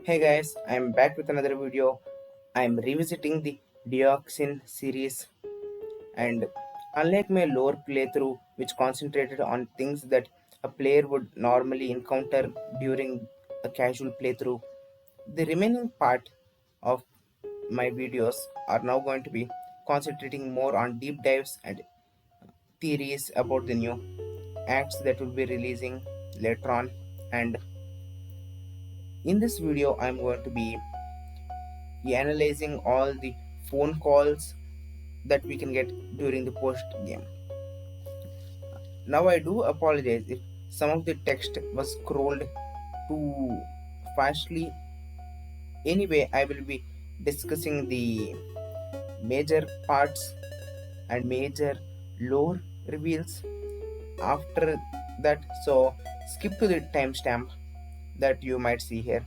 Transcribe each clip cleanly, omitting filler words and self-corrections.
Hey guys, I'm back with another video. I'm revisiting the Deoxynn series, and unlike my lore playthrough, which concentrated on things that a player would normally encounter during a casual playthrough, the remaining part of my videos are now going to be concentrating more on deep dives and theories about the new acts that will be releasing later on. And in this video, I'm going to be analyzing all the phone calls that we can get during the post game. Now I do apologize if some of the text was scrolled too fastly. Anyway, I will be discussing the major parts and major lore reveals after that, so skip to the timestamp that you might see here.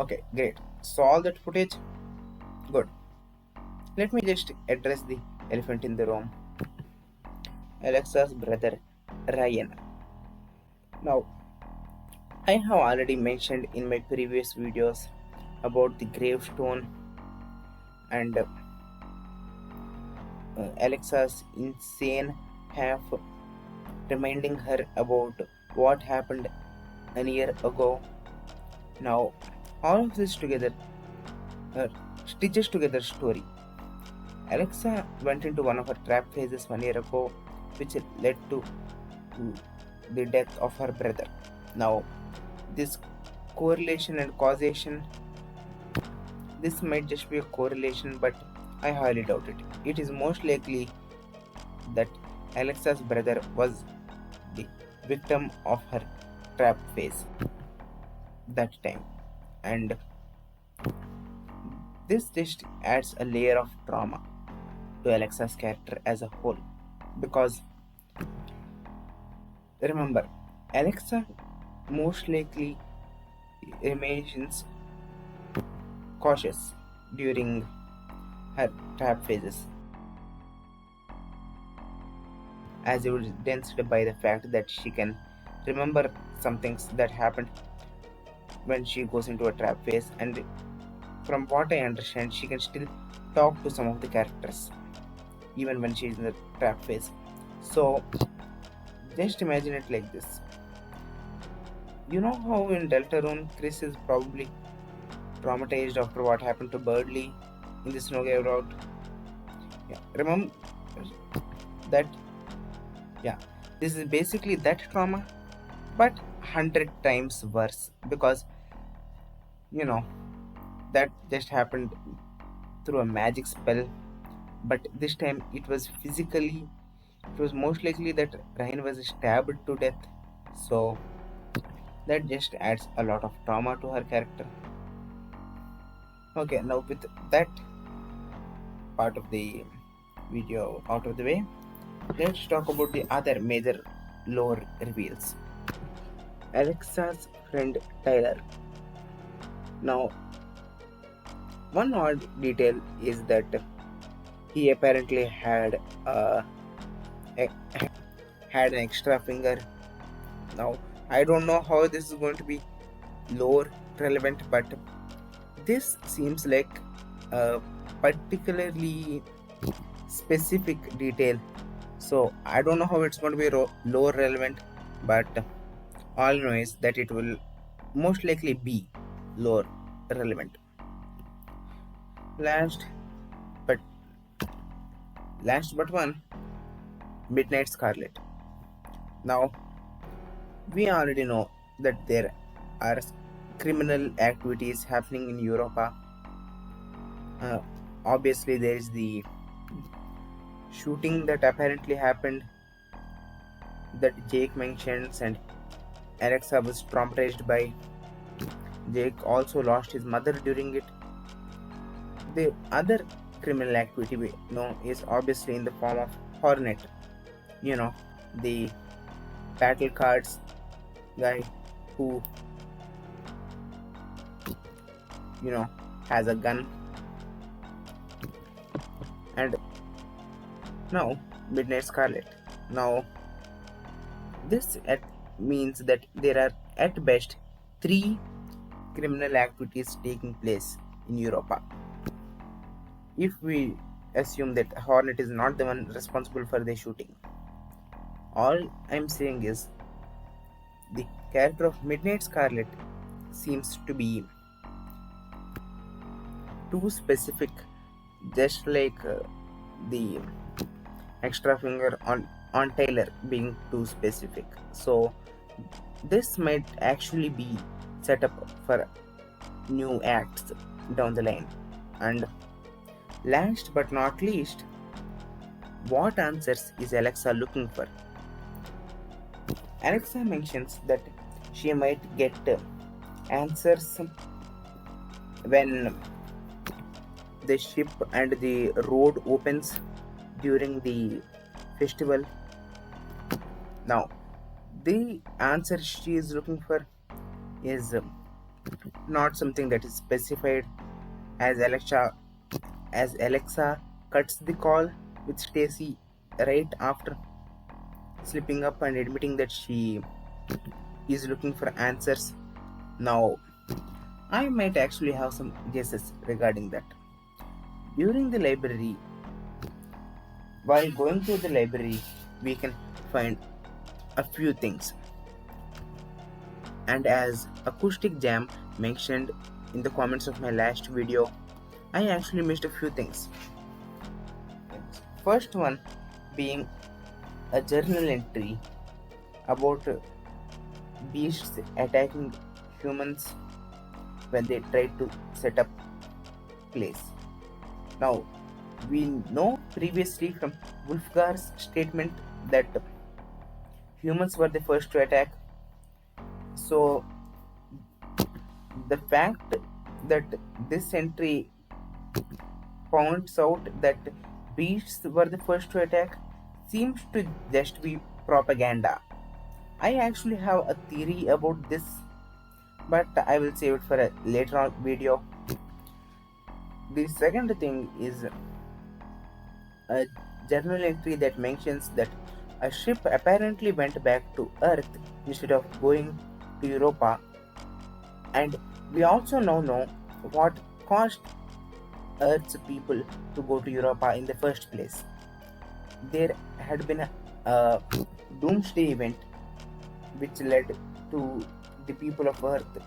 Okay, great. So all that footage, good. Let me just address the elephant in the room. Alexa's brother Ryan. Now, I have already mentioned in my previous videos about the gravestone and Alexa's insane half reminding her about what happened a year ago. Now, all of this together stitches together story. Alexa went into one of her trap phases 1 year ago, which led to the death of her brother. Now, this correlation and causation, this might just be a correlation, but I highly doubt it. It is most likely that Alexa's brother was the victim of her trap phase that time, and this just adds a layer of trauma to Alexa's character as a whole, because remember, Alexa most likely remains cautious during her trap phases, as evidenced by the fact that she can remember some things that happened when she goes into a trap phase, and from what I understand, she can still talk to some of the characters even when she is in the trap phase. So just imagine it like this. You know how in Deltarune, Chris is probably traumatized after what happened to Birdley in the snow route? Yeah, remember that? Yeah, this is basically that trauma, but 100 times worse, because you know that just happened through a magic spell, but this time it was physically. It was most likely that Ryan was stabbed to death, so that just adds a lot of trauma to her character. Okay, now with that part of the video out of the way, let's talk about the other major lore reveals. Alexa's friend Tyler. Now, one odd detail is that he apparently had an extra finger. Now, I don't know how this is going to be lore relevant, but this seems like a particularly specific detail. So I don't know how it's going to be lore relevant, but all I know is that it will most likely be lore relevant. Last but one, Midnight Scarlet. Now, we already know that there are criminal activities happening in Europa. Obviously, there is the shooting that apparently happened that Jake mentions, and Alexa was traumatized by. Jake also lost his mother during it. The other criminal activity we know is obviously in the form of Hornet. You know, the battle cards guy who has a gun. And now Midnight Scarlet. Now this means that there are at best 3 criminal activities taking place in Europa. If we assume that Hornet is not the one responsible for the shooting, all I'm saying is the character of Midnight Scarlet seems to be too specific, just like the extra finger on Taylor being too specific. So this might actually be set up for new acts down the line. And last but not least, what answers is Alexa looking for? Alexa mentions that she might get answers when the ship and the road opens during the festival. Now, the answer she is looking for is not something that is specified, as Alexa cuts the call with Stacy right after slipping up and admitting that she is looking for answers. Now, I might actually have some guesses regarding that. During the library, while going through the library, we can find a few things. And as AccousticJamm mentioned in the comments of my last video, I actually missed a few things. First one being a journal entry about beasts attacking humans when they try to set up place. Now, we know previously from Wolfgar's statement that humans were the first to attack. So, the fact that this entry points out that beasts were the first to attack seems to just be propaganda. I actually have a theory about this, but I will save it for a later on video. The second thing is a journal entry that mentions that a ship apparently went back to Earth instead of going to Europa, and we also now know what caused Earth's people to go to Europa in the first place. There had been a doomsday event which led to the people of Earth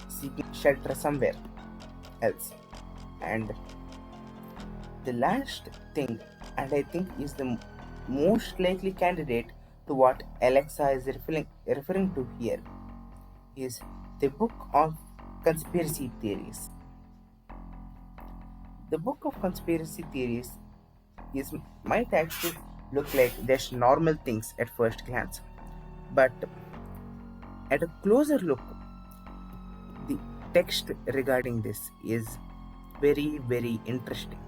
seeking shelter somewhere else. And the last thing, and I think is the most likely candidate to what Alexa is referring to here, is the book of conspiracy theories. The book of conspiracy theories might actually look like just normal things at first glance, but at a closer look, the text regarding this is very, very interesting.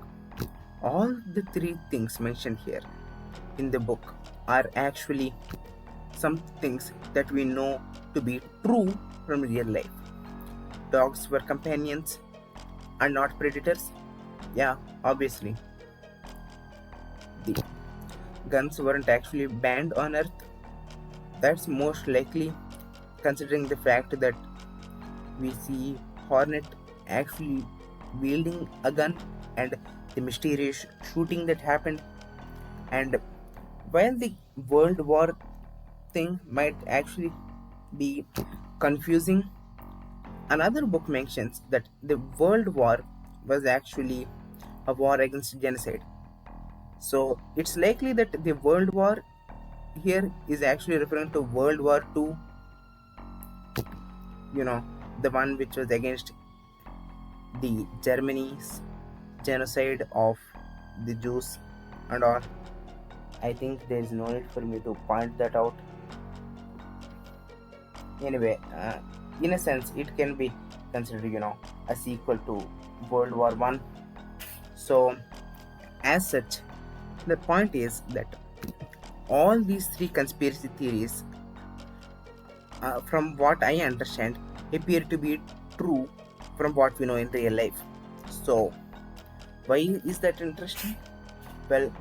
All the three things mentioned here in the book are actually some things that we know to be true from real life. Dogs were companions and not predators. Yeah, obviously. The guns weren't actually banned on Earth. That's most likely, considering the fact that we see Hornet actually wielding a gun and the mysterious shooting that happened. And while the World War thing might actually be confusing, another book mentions that the World War was actually a war against genocide. So it's likely that the World War here is actually referring to World War II, the one which was against the Germany's genocide of the Jews and all. I think there is no need for me to point that out. Anyway, in a sense, it can be considered, a sequel to World War I. So, as such, the point is that all these three conspiracy theories, from what I understand, appear to be true from what we know in real life. So, why is that interesting? Well,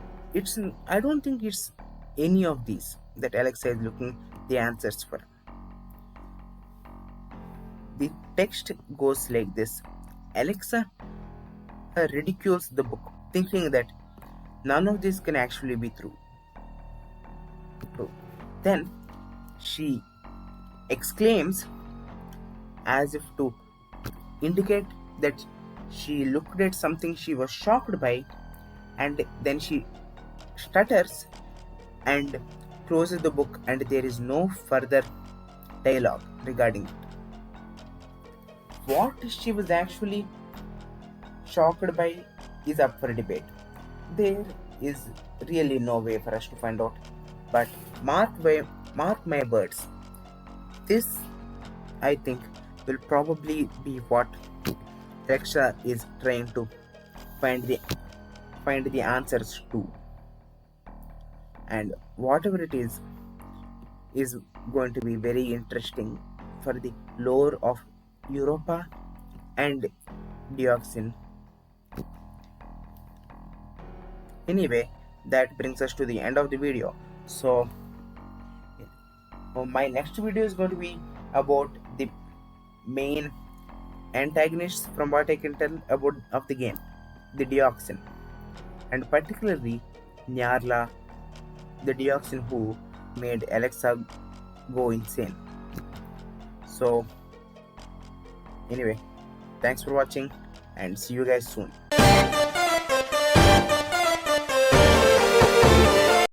I don't think it's any of these that Alexa is looking the answers for. The text goes like this: Alexa ridicules the book, thinking that none of this can actually be true. Then she exclaims, as if to indicate that she looked at something she was shocked by, and then she stutters and closes the book, and there is no further dialogue regarding it. What she was actually shocked by is up for debate. There is really no way for us to find out, but mark my words, this, I think, will probably be what Alexa is trying to find the answers to, and whatever it is going to be very interesting for the lore of Europa and Deoxynn. Anyway, that brings us to the end of the video. So my next video is going to be about the main antagonists from what I can tell about of the game, the Deoxynn, and particularly Nyarla, the Deoxynn who made Alexa go insane. So anyway, thanks for watching and see you guys soon.